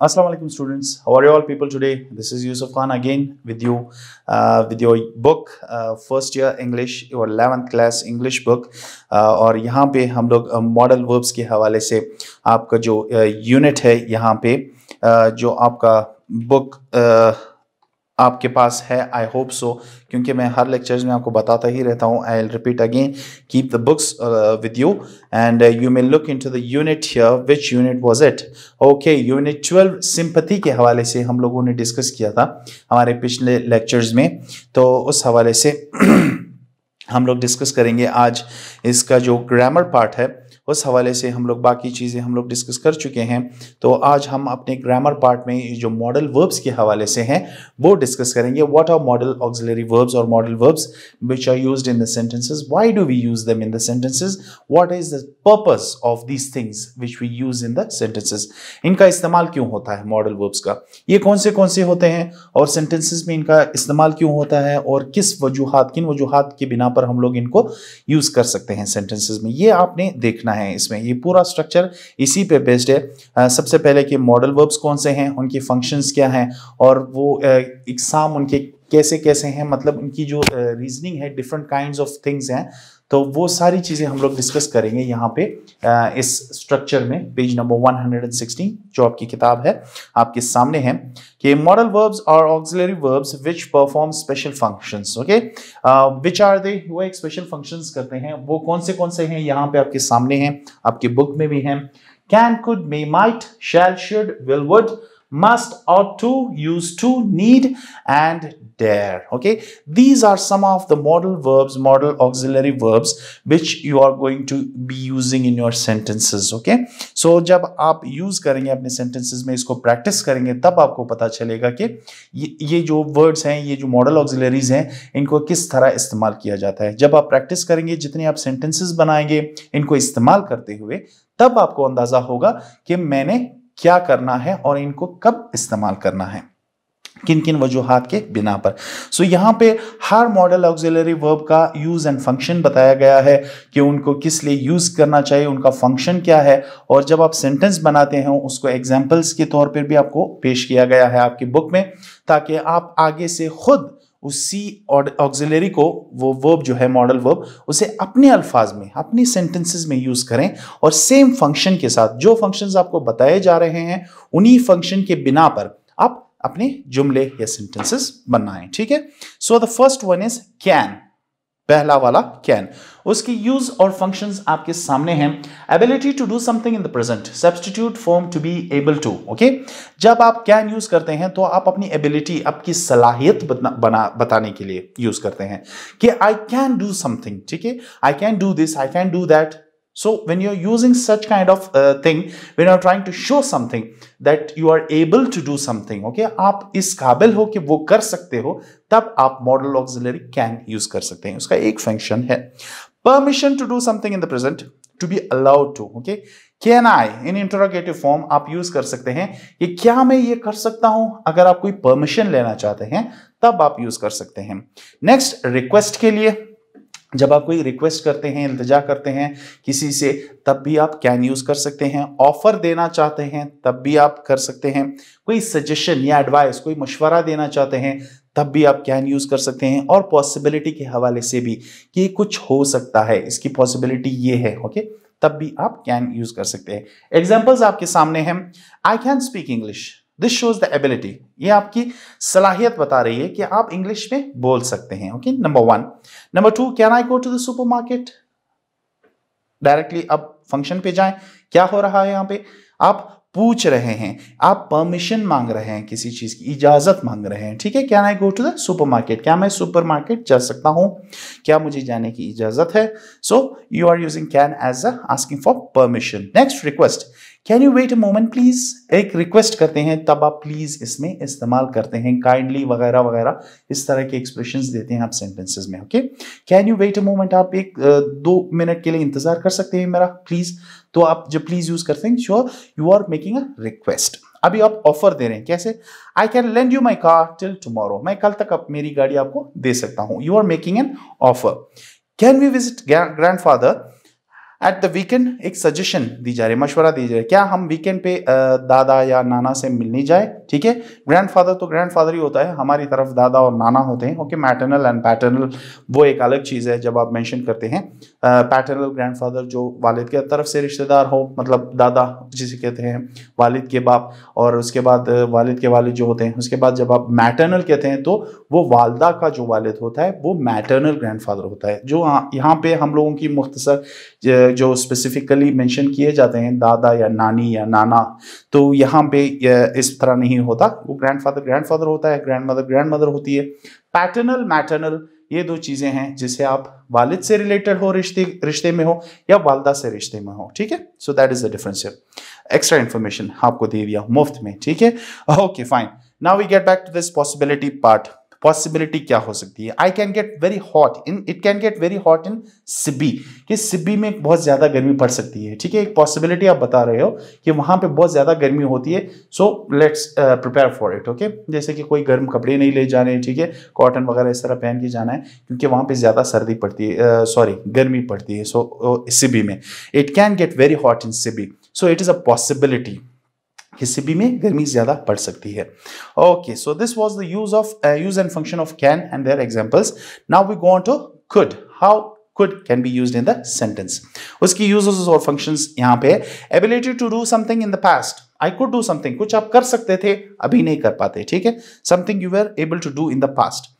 Assalamu alaikum students. How are you all people today? This is Yusuf Khan again with you with your book first year English, your 11th class English book. और यहाँ पे हम लोग modal verbs के हवाले से आपका जो यूनिट है यहाँ पे जो आपका बुक आपके पास है, आई होप सो, क्योंकि मैं हर लेक्चर्स में आपको बताता ही रहता हूँ. I will repeat again, keep the books with you and you may look into the unit here. Which unit was it? Okay, unit 12 sympathy के हवाले से हम लोगों ने डिस्कस किया था हमारे पिछले लेक्चर्स में, तो उस हवाले से हम लोग डिस्कस करेंगे आज. इसका जो ग्रामर पार्ट है उस हवाले से हम लोग बाकी चीज़ें हम लोग डिस्कस कर चुके हैं, तो आज हम अपने ग्रामर पार्ट में जो मॉडल वर्ब्स के हवाले से हैं वो डिस्कस करेंगे. What are modal auxiliary verbs और modal verbs which are used in the sentences? Why do we use them in the sentences? What is the purpose of these things which we use in the sentences? इनका इस्तेमाल क्यों होता है modal verbs का? ये कौन से होते हैं और सेंटेंसेस में इनका इस्तेमाल क्यों होता है और किन वजूहात की बिना पर हम लोग इनको यूज कर सकते हैं सेंटेंसेस में, ये आपने देखना है. इसमें ये पूरा स्ट्रक्चर इसी पे बेस्ड है. सबसे पहले कि मॉडल वर्ब्स कौन से हैं, उनकी फंक्शंस क्या हैं और वो एग्जाम उनके कैसे हैं, मतलब उनकी जो रीजनिंग है, डिफरेंट काइंड्स ऑफ थिंग्स हैं, तो वो सारी चीज़ें हम लोग डिस्कस करेंगे यहाँ पे इस स्ट्रक्चर में. पेज नंबर 116 जो आपकी किताब है आपके सामने है कि मॉडल वर्ब्स और auxiliary verbs which perform special functions. Okay, which are they? वो एक स्पेशल फंक्शंस करते हैं. वो कौन से हैं यहाँ पे आपके सामने हैं, आपकी बुक में भी हैं. Can, could, may, might, shall, should, will, would, must, ought to, used to, need and dare. Okay, these are some of the modal verbs, modal auxiliary verbs which you are going to be using in your sentences. Okay, so जब आप use करेंगे अपने sentences में, इसको practice करेंगे, तब आपको पता चलेगा कि ये जो वर्ड्स हैं, ये जो मॉडल ऑक्सिलरीज हैं, इनको किस तरह इस्तेमाल किया जाता है. जब आप प्रैक्टिस करेंगे, जितने आप सेंटेंसेस बनाएंगे इनको इस्तेमाल करते हुए, तब आपको अंदाजा होगा कि मैंने क्या करना है और इनको कब इस्तेमाल करना है, किन किन वजूहात के बिना पर. सो यहाँ पे हर मॉडल ऑक्सिलरी वर्ब का यूज एंड फंक्शन बताया गया है कि उनको किस लिए यूज करना चाहिए, उनका फंक्शन क्या है, और जब आप सेंटेंस बनाते हैं उसको एग्जाम्पल्स के तौर पर भी आपको पेश किया गया है आपकी बुक में, ताकि आप आगे से खुद उसी ऑक्सिलरी को, वो वर्ब जो है मॉडल वर्ब, उसे अपने अल्फाज में, अपनी सेंटेंसेस में यूज करें और सेम फंक्शन के साथ, जो फंक्शंस आपको बताए जा रहे हैं उन्हीं फंक्शन के बिना पर आप अपने जुमले या सेंटेंसेस बनाएं. ठीक है, so the first one is can. पहला वाला कैन, उसकी यूज और फंक्शंस आपके सामने हैं. Ability to do something in the present, substitute form to be able to. Okay, जब आप कैन यूज करते हैं तो आप अपनी एबिलिटी, आपकी सलाहियत बताने के लिए यूज करते हैं कि आई कैन डू समथिंग. ठीक है, I can do this, I can do that. So when you're using such kind of thing, when you're trying to show something that you are able to do something, okay, आप इस काबिल हो कि वो कर सकते हो, तब आप मॉडल ऑक्सिलरी कैन यूज कर सकते हैं. उसका एक फंक्शन है permission to do something in the present, to be allowed to. Okay, can I in interrogative form आप यूज कर सकते हैं कि क्या मैं ये कर सकता हूं. अगर आप कोई परमिशन लेना चाहते हैं तब आप यूज कर सकते हैं. नेक्स्ट, रिक्वेस्ट के लिए, जब आप कोई रिक्वेस्ट करते हैं, इल्तिजा करते हैं किसी से, तब भी आप कैन यूज कर सकते हैं. ऑफर देना चाहते हैं तब भी आप कर सकते हैं. कोई सजेशन या एडवाइस, कोई मशवरा देना चाहते हैं, तब भी आप कैन यूज कर सकते हैं. और पॉसिबिलिटी के हवाले से भी कि कुछ हो सकता है, इसकी पॉसिबिलिटी ये है, ओके, तब भी आप कैन यूज कर सकते हैं. एग्जाम्पल्स आपके सामने हैं. I can speak English, this shows the ability. ये आपकी सलाहियत बता रही है कि आप इंग्लिश में बोल सकते हैं. Okay, number 1. Number 2, can I go to the supermarket? Directly अब फंक्शन पे जाएं. क्या हो रहा है यहाँ पे? आप पूछ रहे हैं, आप परमिशन मांग रहे हैं, किसी चीज की इजाजत मांग रहे हैं. ठीक है, can I go to the supermarket, क्या मैं सुपरमार्केट जा सकता हूं, क्या मुझे जाने की इजाजत है. So you are using can as asking for permission. Next, request. Can you wait a moment please? एक रिक्वेस्ट करते हैं तब आप प्लीज इसमें इस्तेमाल करते हैं. काइंडली वगैरह वगैरह इस तरह के एक्सप्रेशंस देते हैं आप सेंटेंसेस में. Okay, can you wait a moment, आप 2 मिनट के लिए इंतजार कर सकते हैं मेरा, प्लीज. तो आप जब प्लीज यूज करते हैं, sure you are making a request. अभी आप ऑफर दे रहे हैं, कैसे? I can lend you my car till tomorrow, मैं कल तक मेरी गाड़ी आपको दे सकता हूं. You are making an offer. Can we visit grandfather at the weekend एक सजेशन दी जा रही है, मशवरा दी जा रही है, क्या हम वीकेंड पे दादा या नाना से मिलने जाए। ठीक है, ग्रैंडफादर तो ग्रैंडफादर ही होता है, हमारी तरफ दादा और नाना होते हैं। ओके, मैटरनल एंड पैटर्नल वो एक अलग चीज़ है जब आप मेंशन करते हैं। पैटर्नल ग्रैंडफादर जो वालिद के तरफ से रिश्तेदार हो, मतलब दादा जिसे कहते हैं वालिद के बाप, और उसके बाद वालिद के वालिद जो होते हैं। उसके बाद जब आप मैटरनल कहते हैं तो वो वालदा का जो वालिद होता है वो मैटरनल ग्रैंडफादर होता है। जो यहाँ पे हम लोगों की मुख्तसर जो स्पेसिफिकली मेंशन किए जाते हैं दादा या नानी या नाना, तो यहाँ पे इस तरह नहीं होता। वो ग्रैंडफादर होता है, ग्रैंडमदर होती है। पैटर्नल मैटरनल ये दो चीजें हैं जिसे आप वालिद से रिलेटेड हो, रिश्ते में हो, या वालदा से रिश्ते में हो। ठीक है, so that is the difference है। एक्स्ट्रा इंफॉर्मेशन आपको दे दिया मुफ्त में। ठीक है, okay fine. Now we get back to this possibility part. Possibility क्या हो सकती है? I can get very hot in, it can get very hot in Sibi, कि सिबी में बहुत ज्यादा गर्मी पड़ सकती है। ठीक है, एक पॉसिबिलिटी आप बता रहे हो कि वहां पे बहुत ज्यादा गर्मी होती है, so let's prepare for it. Okay, जैसे कि कोई गर्म कपड़े नहीं ले जाने, ठीक है, कॉटन वगैरह इस तरह पहन के जाना है, क्योंकि वहां पे ज्यादा सर्दी पड़ती है, सॉरी गर्मी पड़ती है। सो सिबी में it can get very hot in Sibi, so it is a possibility कि सिबी में गर्मी ज्यादा पड़ सकती है। Okay, so this was the use and function of can and their examples. Now we go on to could. How could can be used in the sentence. उसकी uses और functions यहाँ पे ability to do something in the past. I could do something, कुछ आप कर सकते थे, अभी नहीं कर पाते। ठीक है, something you were able to do in the past.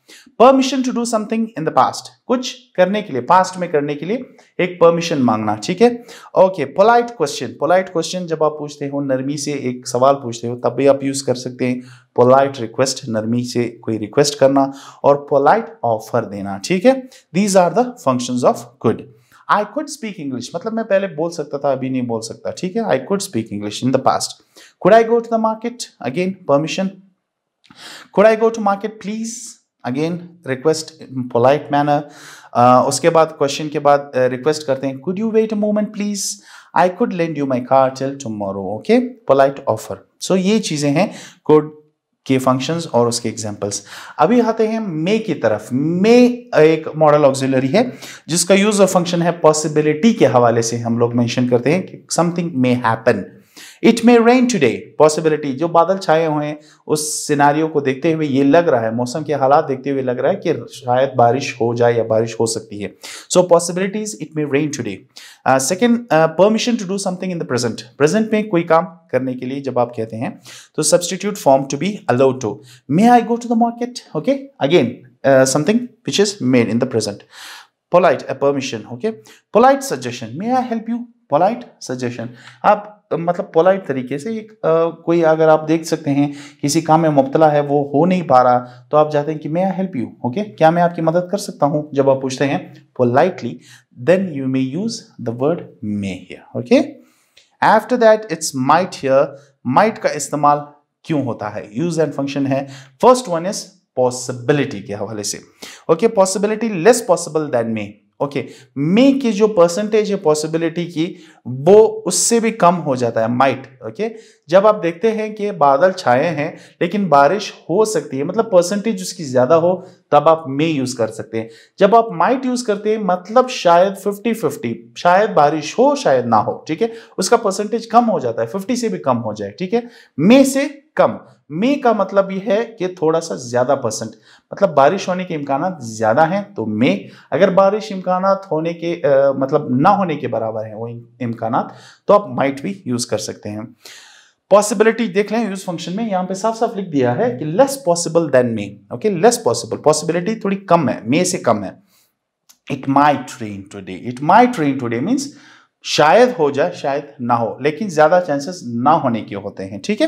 Permission to do something in the past, कुछ करने के लिए, पास्ट में करने के लिए एक परमिशन मांगना। ठीक है, ओके। पोलाइट क्वेश्चन जब आप पूछते हो, नरमी से एक सवाल पूछते हो, तब भी आप यूज कर सकते हैं पोलाइट रिक्वेस्ट, नरमी से कोई रिक्वेस्ट करना, और पोलाइट ऑफर देना। ठीक है, these are the functions of could. I could speak English, मतलब मैं पहले बोल सकता था, अभी नहीं बोल सकता। ठीक है, I could speak English in the past. Could I go to the market, again permission. Could I go to market please, again request polite manner. उसके बाद क्वेश्चन के बाद रिक्वेस्ट करते हैं, could you wait a moment please, I could lend you my car till tomorrow. Okay, polite offer. So ये चीजें हैं could के फंक्शंस और उसके एग्जांपल्स। अभी आते हैं मे की तरफ। मे एक मॉडल ऑक्सिलरी है जिसका यूज और फंक्शन है पॉसिबिलिटी के हवाले से। हम लोग मेंशन करते हैं कि something may happen, it may rain today. Possibility, जो बादल छाए हुए हैं उस सिनारियो को देखते हुए ये लग रहा है, मौसम के हालात देखते हुए लग रहा है कि शायद बारिश हो जाए या बारिश हो सकती है। So possibilities, it may rain today. Second, permission to do something in the present. Present में कोई काम करने के लिए जब आप कहते हैं तो substitute form to be allowed to. May I go to the market, okay, again something which is made in the present. Polite, a permission, okay. Polite suggestion, may I help you? Polite suggestion, आप मतलब polite तरीके से एक कोई अगर आप देख सकते हैं किसी काम में मुब्तला है, वो हो नहीं पा रहा, तो आप चाहते हैं कि मे आई हेल्प यू, ओके, क्या मैं आपकी मदद कर सकता हूं, जब आप पूछते हैं politely, then you may use the word may here. Okay, after that it's might here. Might का इस्तेमाल क्यों होता है? यूज एंड फंक्शन है। फर्स्ट वन इज पॉसिबिलिटी के हवाले से। Okay, possibility less possible than may. Okay, may की जो परसेंटेज है पॉसिबिलिटी की, वो उससे भी कम हो जाता है, माइट। ओके, जब आप देखते हैं कि बादल छाए हैं लेकिन बारिश हो सकती है, मतलब परसेंटेज उसकी ज्यादा हो, तब आप मे यूज कर सकते हैं। जब आप माइट यूज करते हैं, मतलब शायद 50-50, शायद बारिश हो शायद ना हो। ठीक है, उसका परसेंटेज कम हो जाता है, 50 से भी कम हो जाए। ठीक है, मे से कम। मे का मतलब यह है कि थोड़ा सा ज्यादा परसेंट, मतलब बारिश होने के इम्कानात ज्यादा हैं तो मे। अगर बारिश इम्कानात होने के मतलब ना होने के बराबर है वो इम्कानात, तो आप माइट भी यूज कर सकते हैं। पॉसिबिलिटी देख लें यूज फंक्शन में, यहां पे साफ साफ लिख दिया है कि less possible than may. Okay, less possible, possibility थोड़ी कम है, मे से कम है। It might rain today, it might rain today means शायद हो जाए शायद ना हो, लेकिन ज्यादा चांसेस ना होने के होते हैं। ठीक है,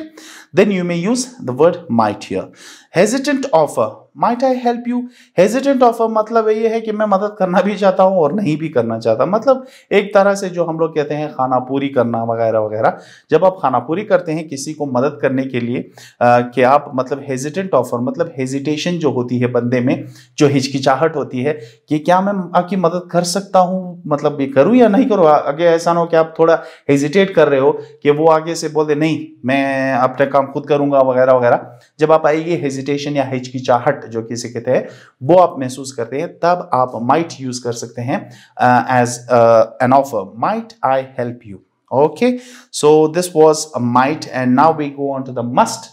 then you may use the word might here. Hesitant offer, might I help you. Hesitant offer मतलब ये है कि मैं मदद करना भी चाहता हूं और नहीं भी करना चाहता, मतलब एक तरह से जो हम लोग कहते हैं खाना पूरी करना वगैरह वगैरह। जब आप खाना पूरी करते हैं किसी को मदद करने के लिए, कि आप मतलब हेजिटेंट ऑफर, मतलब हेजिटेशन जो होती है बंदे में, जो हिचकिचाहट होती है कि क्या मैं आपकी मदद कर सकता हूं, मतलब ये करूं या नहीं करूं। आगे ऐसा ना हो कि आप थोड़ा हेजिटेट कर रहे हो कि वो आगे से बोल दे नहीं मैं अपना काम खुद करूंगा वगैरह वगैरह। जब आप आएगी हेजिटेशन या हिचकिचाहट जो किसे कहते हैं वो आप महसूस करते हैं, तब आप might यूज कर सकते हैं as an offer. Might I help you? Okay, so this was a might, and now we go on to the must.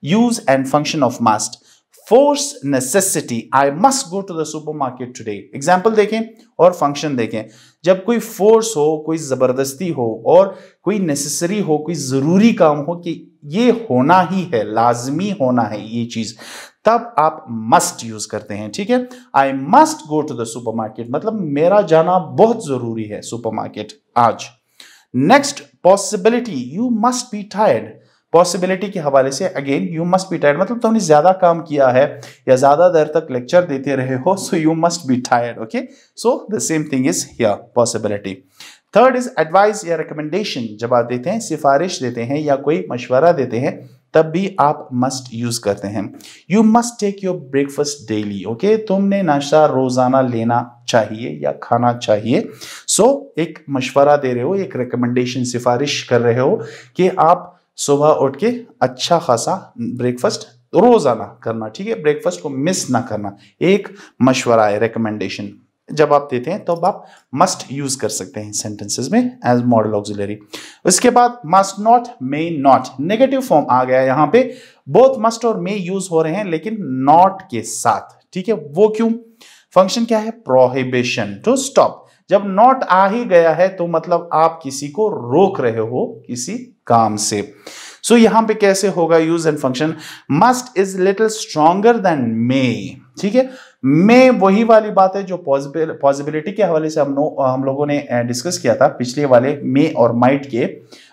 Use and function of must. Force, necessity. I must go to the supermarket today. Example देखें और function देखें. जब कोई force हो, कोई जबरदस्ती हो और कोई necessary हो, कोई जरूरी काम हो कि ये होना ही है, लाजमी होना है ये चीज, तब आप must यूज करते हैं. ठीक है, I must go to the supermarket मतलब मेरा जाना बहुत जरूरी है सुपरमार्केट आज. Next, possibility. You must be tired. Possibility के हवाले से again you must be tired मतलब तुमने ज्यादा काम किया है या ज्यादा देर तक लेक्चर देते रहे हो, so you must be tired. Okay, so the same thing is here, possibility. Third is advice या रिकमेंडेशन. जब आप देते हैं, सिफारिश देते हैं या कोई मशवरा देते हैं, तब भी आप मस्ट यूज करते हैं. You must take your breakfast daily. Okay, तुमने नाश्ता रोजाना लेना चाहिए या खाना चाहिए. सो एक मशवरा दे रहे हो, एक रिकमेंडेशन, सिफारिश कर रहे हो कि आप सुबह उठ के अच्छा खासा ब्रेकफास्ट रोजाना करना. ठीक है, ब्रेकफास्ट को मिस ना करना, एक मशवरा है, रिकमेंडेशन. जब आप देते हैं तो आप मस्ट यूज कर सकते हैं सेंटेंसेस में एज मॉडल ऑक्सिलरी. उसके बाद must not, may not. Negative form आ गया यहां पे. बोथ मस्ट और मे यूज हो रहे हैं लेकिन नॉट के साथ. ठीक है, वो क्यों? फंक्शन क्या है? Prohibition, to stop. जब नॉट आ ही गया है तो मतलब आप किसी को रोक रहे हो किसी काम से. सो यहां पे कैसे होगा use and function? Must is little stronger than may. ठीक है, मे वही वाली बात है जो पॉसिबिलिटी के हवाले से हम लोगों ने डिस्कस किया था पिछले वाले मे और माइट के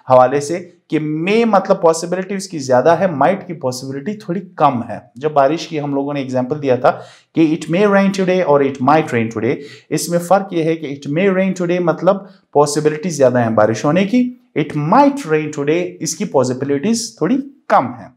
हवाले से, कि मे मतलब पॉसिबिलिटी उसकी ज्यादा है, माइट की पॉसिबिलिटी थोड़ी कम है. जब बारिश की हम लोगों ने एग्जांपल दिया था कि इट मे रेन टुडे और इट माइट रेन टुडे, इसमें फर्क यह है कि इट मे रेन टुडे मतलब पॉसिबिलिटी ज्यादा है बारिश होने की, इट माइट रेन टुडे इसकी पॉसिबिलिटीज थोड़ी कम है.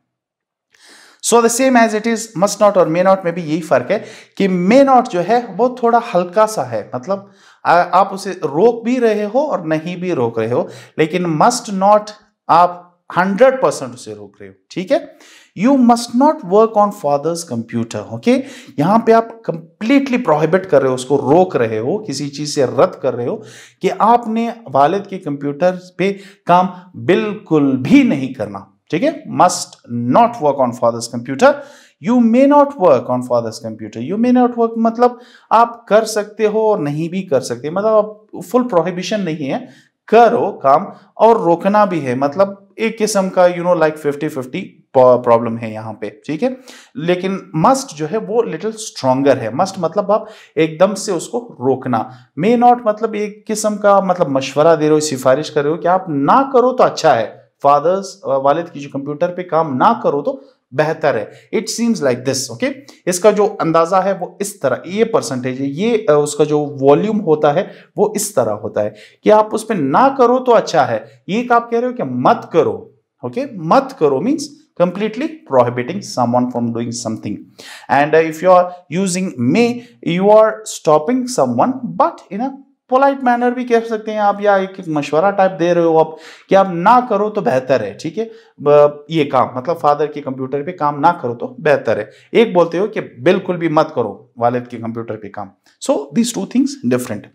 So the same as it is must not और मे नॉट में भी यही फर्क है कि मे नॉट जो है वो थोड़ा हल्का सा है, मतलब आप उसे रोक भी रहे हो और नहीं भी रोक रहे हो, लेकिन मस्ट नॉट आप 100% उसे रोक रहे हो. ठीक है, you must not work on fathers computer. Okay, यहां पे आप कंप्लीटली प्रोहिबिट कर रहे हो, उसको रोक रहे हो, किसी चीज से रद्द कर रहे हो कि आपने वालिद के कंप्यूटर पे काम बिल्कुल भी नहीं करना. ठीक है, must not work on fathers computer. You may not work on fathers computer. You may not work मतलब आप कर सकते हो और नहीं भी कर सकते, मतलब फुल प्रोहिबिशन नहीं है, करो काम और रोकना भी है, मतलब एक किस्म का लाइक 50-50 प्रॉब्लम है यहाँ पे. ठीक है, लेकिन मस्ट जो है वो लिटिल स्ट्रॉन्गर है. मस्ट मतलब आप एकदम से उसको रोकना. मे नॉट मतलब एक किस्म का मतलब मशवरा दे रहे हो, सिफारिश कर रहे हो कि आप ना करो तो अच्छा है, फादर्स वालिद की जो कंप्यूटर पे काम ना करो तो बेहतर है. It seems like this. Okay, इसका जो अंदाजा है वो इस तरह, ये परसेंटेज है, ये उसका जो वॉल्यूम होता है वो इस तरह होता है कि आप उस पर ना करो तो अच्छा है. ये आप कह रहे हो कि मत करो. ओके, मत करो means completely prohibiting someone from doing something. And if you are using may, you are stopping someone but in a polite manner भी कह सकते हैं आप, या एक मशवरा टाइप दे रहे हो आप कि आप ना करो तो बेहतर है. ठीक है, ये काम मतलब फादर के कंप्यूटर पे काम ना करो तो बेहतर है. एक बोलते हो कि बिल्कुल भी मत करो वालिद के कंप्यूटर पे काम. So these two things different.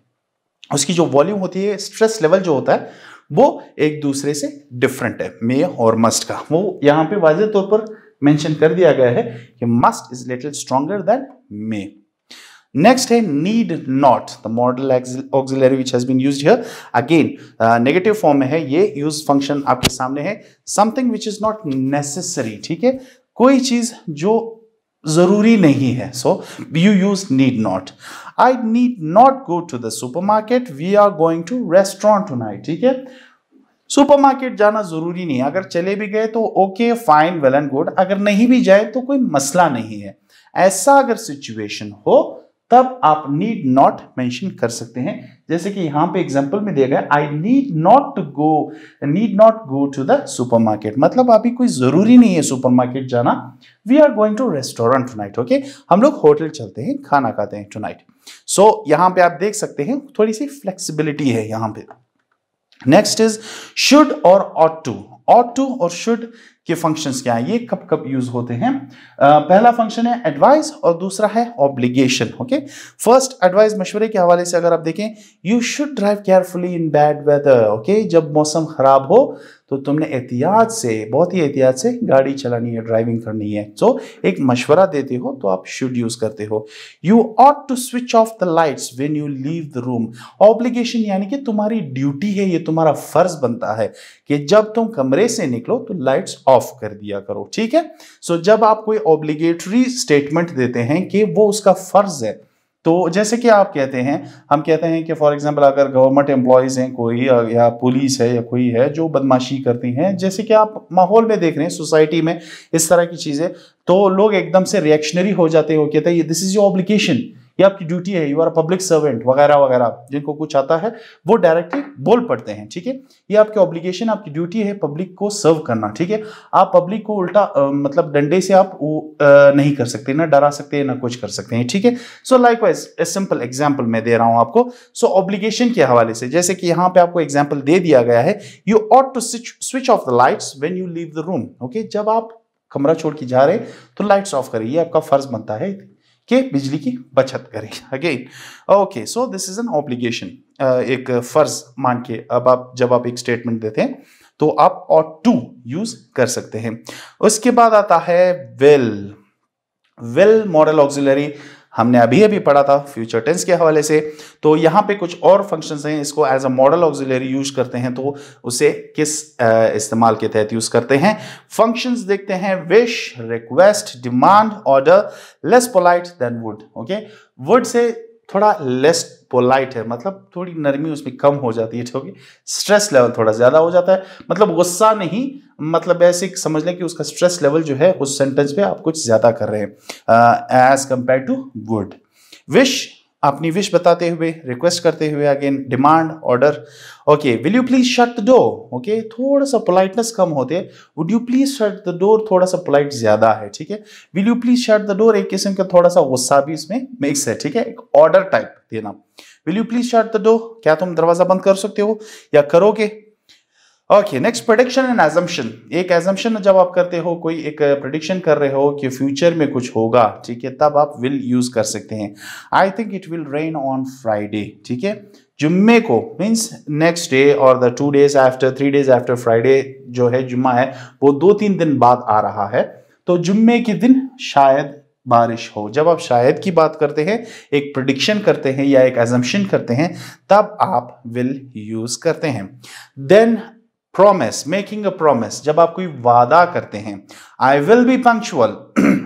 उसकी जो वॉल्यूम होती है, स्ट्रेस लेवल जो होता है वो एक दूसरे से डिफरेंट है मे और मस्ट का. वो यहाँ पे वाज़ेह तौर पर मेंशन कर दिया गया है कि must is little stronger than may. Next है need not, the modal auxiliary which has been used here. Again negative form में है ये. use function आपके सामने है. something which is not necessary. ठीक है, कोई चीज जो जरूरी नहीं है, so you use need not. I need not go to the supermarket, we are going to restaurant tonight. ठीक है, सुपरमार्केट जाना जरूरी नहीं है, अगर चले भी गए तो okay fine well and good, अगर नहीं भी जाए तो कोई मसला नहीं है. ऐसा अगर सिचुएशन हो तब आप नीड नॉट मेंशन कर सकते हैं. जैसे कि यहां पे एग्जांपल में दिया गया, I need not go to the supermarket, मतलब अभी कोई जरूरी नहीं है सुपरमार्केट जाना. We are going to restaurant tonight. Okay, हम लोग होटल चलते हैं, खाना खाते हैं टुनाइट. सो यहां पे आप देख सकते हैं थोड़ी सी फ्लेक्सिबिलिटी है यहां पे. नेक्स्ट इज शुड और ऑट टू. ऑट टू और शुड के फंक्शंस क्या हैं, ये कब कब यूज होते हैं। पहला फंक्शन है एडवाइस और दूसरा है ऑब्लिगेशन। ओके, फर्स्ट एडवाइस मशवरे के हवाले से अगर आप देखें, you should drive carefully in bad weather. Okay, जब मौसम खराब हो तो तुमने एहतियात से, बहुत ही एहतियात से गाड़ी चलानी है, ड्राइविंग करनी है। सो एक मशवरा देते हो तो आप शुड यूज करते हो। You ought to switch off the lights when you leave the room. Obligation यानी कि तुम्हारी ड्यूटी है, ये तुम्हारा फर्ज बनता है कि जब तुम कमरे से निकलो तो लाइट्स ऑफ कर दिया करो। ठीक है, सो जब आप कोई ऑब्लिगेटरी स्टेटमेंट देते हैं कि वो उसका फर्ज है, तो जैसे कि आप कहते हैं, हम कहते हैं कि फॉर एग्जांपल अगर गवर्नमेंट एम्प्लॉयज हैं कोई, या पुलिस है या कोई है जो बदमाशी करती हैं, जैसे कि आप माहौल में देख रहे हैं सोसाइटी में इस तरह की चीजें, तो लोग एकदम से रिएक्शनरी हो जाते हैं, वो कहते हैं दिस इज योर ऑब्लिगेशन, ये आपकी ड्यूटी है, यू आर पब्लिक सर्वेंट वगैरह वगैरह, जिनको कुछ आता है वो डायरेक्टली बोल पड़ते हैं। ठीक है, ये आपकी ऑब्लिगेशन, आपकी ड्यूटी है पब्लिक को सर्व करना। ठीक है, आप पब्लिक को उल्टा मतलब डंडे से आप नहीं कर सकते, ना डरा सकते ना कुछ कर सकते हैं। ठीक है, सो लाइकवाइज ए सिंपल एग्जांपल मैं दे रहा हूं आपको। सो ऑब्लिगेशन के हवाले से जैसे कि यहां पे आपको एग्जांपल दे दिया गया है, you ought to switch off the lights when you leave the room. Okay, जब आप कमरा छोड़ के जा रहे हैं तो लाइट्स ऑफ करिए, ये आपका फर्ज बनता है कि बिजली की बचत करें। Again okay, so this is an obligation, एक फर्ज मान के अब आप जब आप एक स्टेटमेंट देते हैं तो आप ऑट टू यूज कर सकते हैं। उसके बाद आता है विल। विल मॉडल ऑक्सिलरी हमने अभी अभी पढ़ा था फ्यूचर टेंस के हवाले से, तो यहाँ पे कुछ और फंक्शंस हैं, इसको as a modal auxiliary use करते हैं, तो उसे किस इस्तेमाल के तहत यूज करते हैं। फंक्शंस देखते हैं, wish, request, demand, order, less polite than would. Okay, would से थोड़ा लेस पोलाइट है, मतलब थोड़ी नरमी उसमें कम हो जाती है। ठीक है, स्ट्रेस लेवल थोड़ा ज्यादा हो जाता है, मतलब गुस्सा नहीं, मतलब ऐसे समझ लें कि उसका स्ट्रेस लेवल जो है उस सेंटेंस पे आप कुछ ज्यादा कर रहे हैं as compared to would. Wish, अपनी विश बताते हुए, रिक्वेस्ट करते हुए, again demand, order. Okay, will you please shut the door. Okay, थोड़ा सा पोलाइटनेस कम होते हैं, would you please shut the door थोड़ा सा पोलाइट ज्यादा है। ठीक है, will you please shut the door एक किस्म का थोड़ा सा गुस्सा भी इसमें मिक्स है। ठीक है, एक ऑर्डर टाइप देना, will you please shut the door, क्या तुम दरवाजा बंद कर सकते हो या करोगे। Okay, next prediction and assumption. एक एजम्पशन जब आप करते हो, कोई एक प्रेडिक्शन कर रहे हो कि फ्यूचर में कुछ होगा, ठीक है, तब आप विल यूज कर सकते हैं। I think it will rain on Friday. ठीक है, जुम्मे को मीन्स नेक्स्ट डे और the 2 days after, 3 days after Friday जो है जुम्मा है, वो 2-3 दिन बाद आ रहा है, तो जुम्मे के दिन शायद बारिश हो। जब आप शायद की बात करते हैं, एक प्रेडिक्शन करते हैं या एक एजम्पशन करते हैं, तब आप विल यूज करते हैं। Then promise, making a promise, जब आप कोई वादा करते हैं, आई विल बी पंक्चुअल,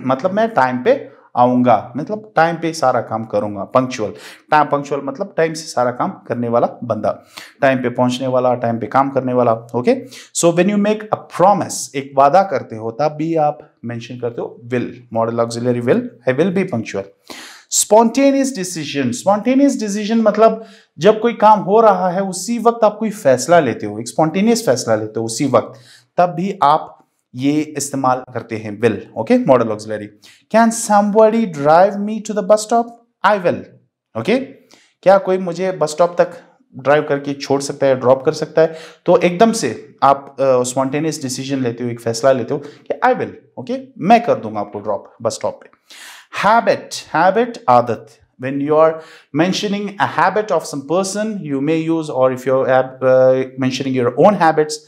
मतलब मैं टाइम पे आऊंगा, मतलब टाइम पे सारा काम करूंगा। पंक्चुअल, टाइम पंक्चुअल मतलब टाइम से सारा काम करने वाला बंदा, टाइम पे पहुंचने वाला, टाइम पे काम करने वाला। Okay, so when you make a promise, एक वादा करते हो, तब भी आप मेंशन करते हो will, model auxiliary will, I will be punctual. Spontaneous decision, spontaneous decision मतलब जब कोई काम हो रहा है उसी वक्त आप कोई फैसला लेते हो, एक स्पॉन्टेनियस फैसला लेते हो उसी वक्त, तब भी आप ये इस्तेमाल करते हैं will. Okay, model auxiliary. Can somebody drive me to the bus stop, I will. Okay, क्या कोई मुझे बस स्टॉप तक ड्राइव करके छोड़ सकता है, ड्रॉप कर सकता है, तो एकदम से आप स्पॉन्टेनियस डिसीजन लेते हो, एक फैसला लेते हो कि आई विल, ओके, मैं कर दूंगा आपको ड्रॉप बस स्टॉप पे। Habit, habit, आदत. When you are mentioning a habit of some person, you may use, or if you're mentioning your own habits,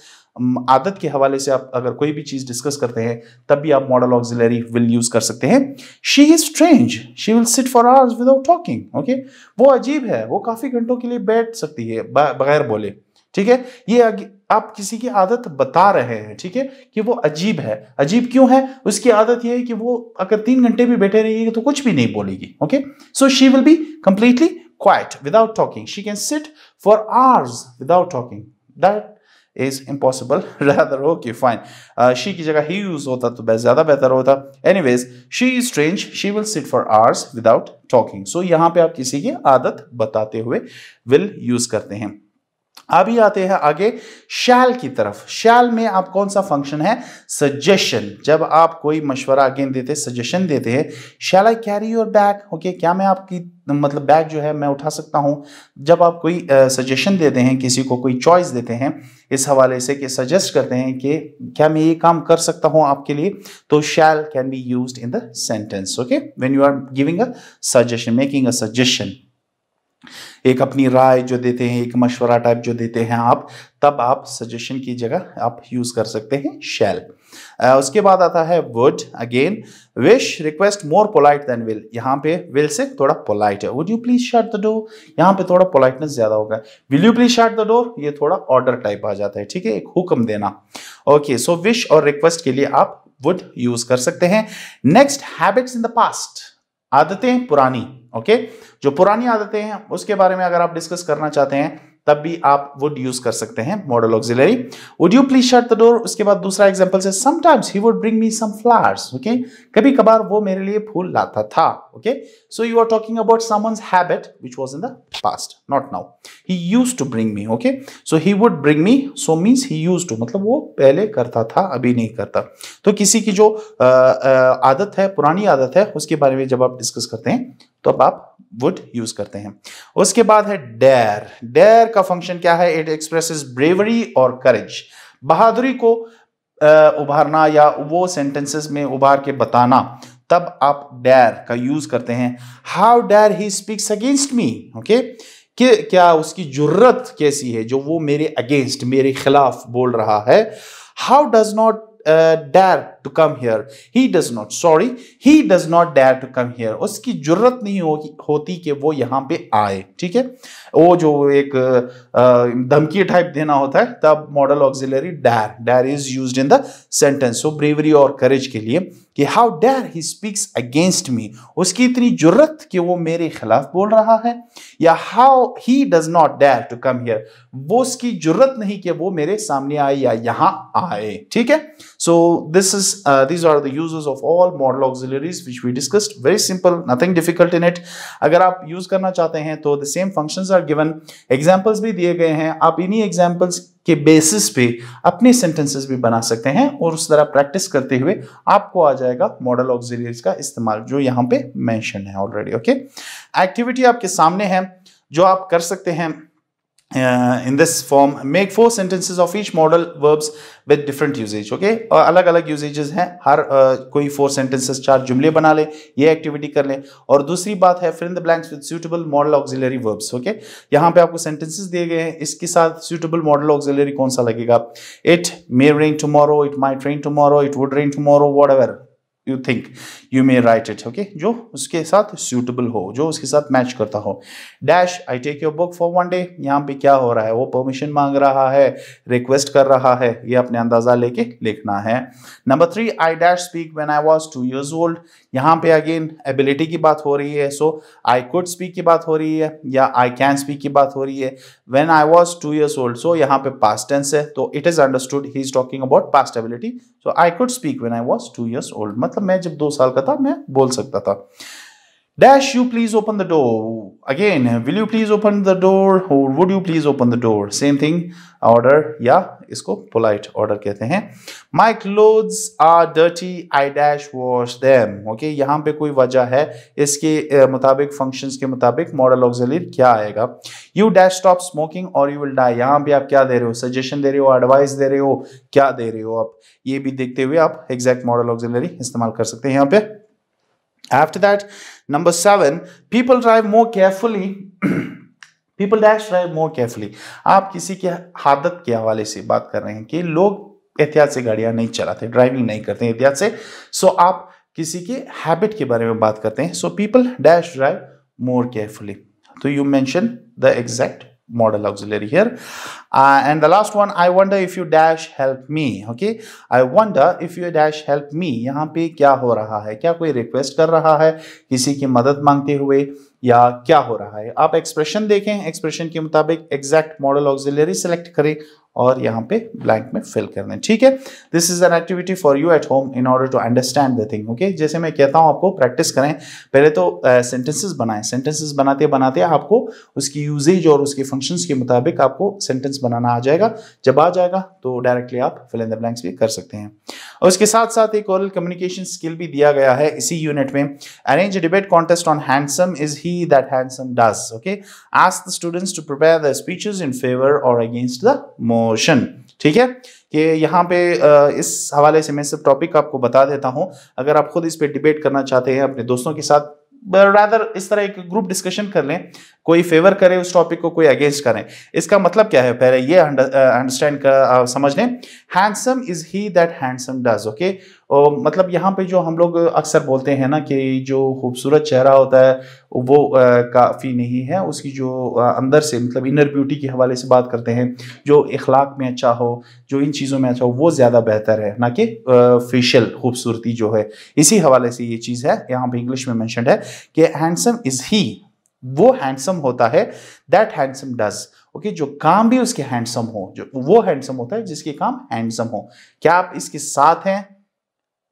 आदत के हवाले से आप अगर कोई भी चीज डिस्कस करते हैं, तब भी आप मॉडल ऑक्सिलरी विल यूज कर सकते हैं। She is strange, she will sit for hours without talking. Okay, वो अजीब है, वो काफी घंटों के लिए बैठ सकती है बगैर बोले। ठीक है, ये आप किसी की आदत बता रहे हैं, ठीक है, कि वो अजीब है। अजीब क्यों है? उसकी आदत ये है कि वो अगर 3 घंटे भी बैठे रहेगी तो कुछ भी नहीं बोलेगी। Okay, so she will be completely quiet without talking, she can sit for hours without talking, that is impossible rather. Okay fine, she की जगह ही यूज होता तो ज्यादा बेहतर होता। Anyways, she is strange, she will sit for hours without talking. So यहां पे आप किसी की आदत बताते हुए विल यूज करते हैं। अभी आते हैं आगे शैल की तरफ। शैल में आप कौन सा फंक्शन है? सजेशन। जब आप कोई मशवरा अगेन देते, सजेशन देते हैं, shall I carry your bag, okay, क्या मैं आपकी मतलब बैग जो है मैं उठा सकता हूं? जब आप कोई सजेशन देते हैं, किसी को कोई चॉइस देते हैं इस हवाले से कि सजेस्ट करते हैं कि क्या मैं ये काम कर सकता हूं आपके लिए, तो shall can be used in the sentence, okay, when you are giving a suggestion, making a suggestion. एक अपनी राय जो देते हैं, एक मशवरा टाइप जो देते हैं आप, तब आप सजेशन की जगह आप यूज कर सकते हैं शैल। उसके बाद आता है would. Again wish, request, more polite than will. यहाँ पे विल से थोड़ा पोलाइट है। Would you please shut the door, यहाँ पे थोड़ा पोलाइटनेस ज्यादा होगा। Will you please shut the door, ये थोड़ा ऑर्डर टाइप आ जाता है, ठीक है, एक हुक्म देना। ओके, सो विश और रिक्वेस्ट के लिए आप वुड यूज कर सकते हैं। Next, habits in the past, आदतें पुरानी, ओके, जो पुरानी आदतें हैं उसके बारे में अगर आप डिस्कस करना चाहते हैं तब भी आप वुड यूज कर सकते हैं model auxiliary. Would you please shut the door. उसके बाद दूसरा एग्जांपल से sometimes he would bring me some flowers, okay, कभी कभार वो मेरे लिए फूल लाता था, okay. So you are talking about someone's habit which was in the past, not now. He used to bring me, okay, so he would bring me, so means he used to, मतलब वो पहले करता था अभी नहीं करता। तो किसी की जो आदत है, पुरानी आदत है, उसके बारे में जब आप डिस्कस करते हैं तो अब आप वुड यूज करते हैं। उसके बाद है डेयर। डेयर का फंक्शन क्या है? इट एक्सप्रेसेस ब्रेवरी और करेज, बहादुरी को उभारना या वो सेंटेंसेस में उभार के बताना, तब आप डेयर का यूज करते हैं। How dare he speaks against me, okay, कि क्या उसकी जुर्रत कैसी है जो वो मेरे अगेंस्ट, मेरे खिलाफ बोल रहा है। How does not dare to come here, he does not, sorry, he does not dare to come here, उसकी जुर्रत नहीं होती कि वो यहां पे आए, ठीक है। वो जो एक धमकी टाइप देना होता है तब model auxiliary dare is used in the sentence। So bravery और करेज के लिए कि how dare he speaks against me, उसकी इतनी जुर्रत कि वो मेरे खिलाफ बोल रहा है। या how he does not dare to come here, वो उसकी जुर्रत नहीं कि वो मेरे सामने आए या यहां आए, ठीक है। So these are the uses of all modal auxiliaries which we discussed. Very simple, nothing difficult in it. अगर आप यूज करना चाहते हैं तो the same functions are given, examples भी दिए गए हैं। आप इन्हीं examples के बेसिस पे अपने sentences भी बना सकते हैं और उस तरह प्रैक्टिस करते हुए आपको आ जाएगा modal auxiliaries का इस्तेमाल जो यहाँ पे मेंशन है ऑलरेडी, ओके। एक्टिविटी आपके सामने है जो आप कर सकते हैं in this form. Make 4 sentences of each modal verbs with different usage, okay, और अलग अलग usages हैं, हर कोई 4 sentences 4 जुमले बना ले, ये एक्टिविटी कर ले। और दूसरी बात है fill in the blanks with suitable modal auxiliary verbs, okay। यहाँ पे आपको sentences दिए गए हैं, इसके साथ suitable modal auxiliary कौन सा लगेगा? It may rain tomorrow, it might rain tomorrow, it would rain tomorrow, whatever you think you may write it, okay, जो उसके साथ suitable हो, जो उसके साथ मैच करता हो। Dash, I take your book for one day, यहाँ पे क्या हो रहा है? वो परमिशन मांग रहा है, रिक्वेस्ट कर रहा है, ये अपने अंदाजा लेके लिखना है। Number 3, I dash speak when I was 2 years old, यहाँ पे अगेन एबिलिटी की बात हो रही है, सो I could speak की बात हो रही है या I can speak की बात हो रही है। when I was 2 years old, सो यहाँ पे past tense है, तो it is understood he is talking about past ability, so I could speak when I was 2 years old, मतलब मैं जब 2 साल का था मैं बोल सकता था। Dash, you please open the door. Again, will you please open the door or would you please open the door? Same thing, order या इसको polite order कहते हैं। My clothes are dirty, I dash wash them. Okay, यहाँ पे कोई वजह है, इसके मुताबिक functions के मुताबिक modal auxiliary क्या आएगा? You dash stop smoking or you will die. यहाँ पे आप क्या दे रहे हो? Suggestion दे रहे हो, advice दे रहे हो, क्या दे रहे हो आप? ये भी देखते हुए आप exact modal auxiliary इस्तेमाल कर सकते हैं यहाँ पे। After that, number 7, people drive more carefully. People dash drive more carefully. आप किसी की आदत के हवाले से बात कर रहे हैं कि लोग एहतियात से गाड़ियां नहीं चलाते, ड्राइविंग नहीं करते एहतियात से, सो आप किसी के हैबिट के बारे में बात करते हैं। So people dash drive more carefully, तो you mention the exact modal auxiliary here. And the last one, I wonder if you dash help me. Okay, I wonder if you dash help me. यहाँ पे क्या हो रहा है? क्या कोई request कर रहा है किसी की मदद मांगते हुए या क्या हो रहा है? आप एक्सप्रेशन देखें, एक्सप्रेशन के मुताबिक एग्जैक्ट मॉडल ऑक्सिलरी सेलेक्ट करें और यहाँ पे ब्लैंक में फिल कर दें। ठीक है, this is an activity for you at home in order to understand the thing. Okay, जैसे मैं कहता हूँ आपको प्रैक्टिस करें, पहले तो सेंटेंसेस बनाएं, सेंटेंसेस बनाते बनाते आपको उसकी यूजेज और उसके फंक्शंस के मुताबिक आपको सेंटेंस बनाना आ जाएगा। जब आ जाएगा तो डायरेक्टली आप फिल इन द ब्लैंक्स भी कर सकते हैं। और उसके साथ साथ एक ओरल कम्युनिकेशन स्किल भी दिया गया है इसी यूनिट में। Arrange a debate contest on handsome is he that handsome does. Okay, ask the students to prepare the speeches in favour or against the motion. ठीक है, कि यहाँ पे इस हवाले से मैं सब टॉपिक आपको बता देता हूँ। अगर आप खुद इस पे डिबेट करना चाहते हैं अपने दोस्तों के साथ, रादर इस तरह एक ग्रुप डिस्कशन कर लें, कोई फेवर करे उस टॉपिक को, कोई अगेंस्ट करें। इसका मतलब क्या है, पहले ये अंडरस्टैंड कर समझ लें। Handsome is he that handsome does. Okay, मतलब यहाँ पे जो हम लोग अक्सर बोलते हैं ना कि जो खूबसूरत चेहरा होता है वो काफ़ी नहीं है, उसकी जो अंदर से मतलब इनर ब्यूटी के हवाले से बात करते हैं, जो इखलाक में अच्छा हो, जो इन चीज़ों में अच्छा हो, वो ज़्यादा बेहतर है ना कि फेशियल खूबसूरती जो है। इसी हवाले से ये चीज़ है यहाँ पे इंग्लिश में मेंशन्ड है कि हैंडसम इज ही, वो हैंडसम होता है, दैट हैंडसम डज। ओके, जो काम भी उसके हैंडसम हो, जो वो हैंडसम होता है जिसके काम हैंडसम हो। क्या आप इसके साथ हैं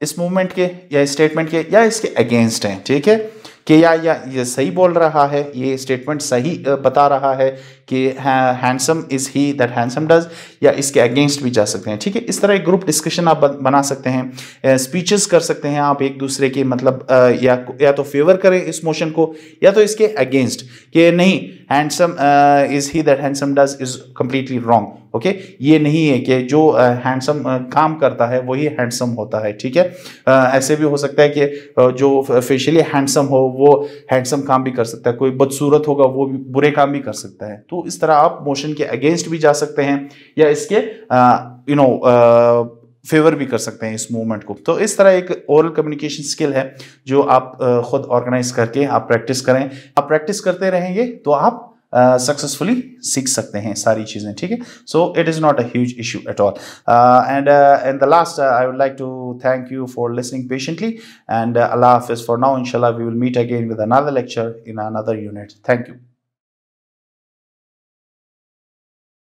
इस मूवमेंट के या स्टेटमेंट के, या इसके अगेंस्ट हैं? ठीक है, कि या ये सही बोल रहा है, ये स्टेटमेंट सही बता रहा है कि handsome is he that handsome does, या इसके अगेंस्ट भी जा सकते हैं। ठीक है, इस तरह एक ग्रुप डिस्कशन आप बना सकते हैं, स्पीचेस कर सकते हैं आप एक दूसरे के, मतलब या तो फेवर करें इस मोशन को, या तो इसके अगेंस्ट कि नहीं, handsome is he that handsome does is completely wrong. Okay, ये नहीं है कि जो हैंडसम काम करता है वही हैंडसम होता है। ठीक है, ऐसे भी हो सकता है कि जो फेशियली हैंडसम हो वो हैंडसम काम भी कर सकता है, कोई बदसूरत होगा वो भी बुरे काम भी कर सकता है। तो इस तरह आप मोशन के अगेंस्ट भी जा सकते हैं या इसके फेवर भी कर सकते हैं इस मूवमेंट को। तो इस तरह एक ओरल कम्युनिकेशन स्किल है जो आप खुद ऑर्गेनाइज करके आप प्रैक्टिस करें। आप प्रैक्टिस करते रहेंगे तो आप सक्सेसफुली सीख सकते हैं सारी चीज़ें। ठीक है, so it is not a huge issue at all. And in the last I would like to thank you for listening patiently, and Allah Hafiz for now. Inshallah we will meet again with another lecture in another unit. Thank you.